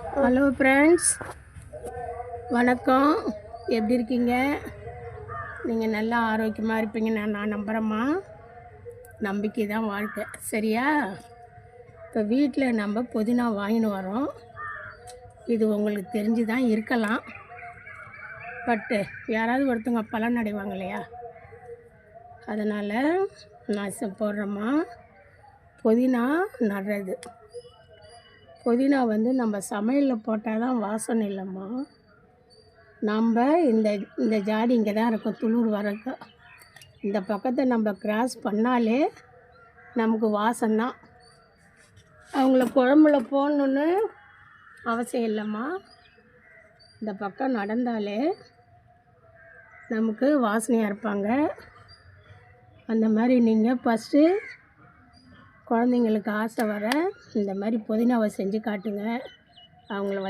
Hello friends, வணக்கம். எப்படி இருக்கீங்க? நீங்கள் நல்லா ஆரோக்கியமாக இருப்பீங்க நான் நம்புகிறேம்மா. நம்பிக்கை தான் வாழ்க்கை, சரியா? இப்போ வீட்டில் நம்ம புதினா வாங்கின்னு வரோம். இது உங்களுக்கு தெரிஞ்சு தான் இருக்கலாம், பட்டு யாராவது ஒருத்தவங்க பலன் அடைவாங்க இல்லையா? அதனால் நான் போடுறேம்மா. புதினா நடுறது. புதினா நம்ம சமையலில் போட்டால் தான் வாசனை இல்லைம்மா. நம்ம இந்த ஜாடி இங்கே தான் இருக்கும், துளுர் வரைக்கும். இந்த பக்கத்தை நம்ம கிராஸ் பண்ணாலே நமக்கு வாசம்தான். அவங்கள குழம்புல போடணுன்னு அவசியம் இல்லைம்மா. இந்த பக்கம் நடந்தாலே நமக்கு வாசனையாக இருப்பாங்க. அந்த மாதிரி நீங்கள் ஃபஸ்ட்டு குழந்தைங்களுக்கு ஆசை வர இந்த மாதிரி புதினாவை செஞ்சு காட்டுங்க. அவங்கள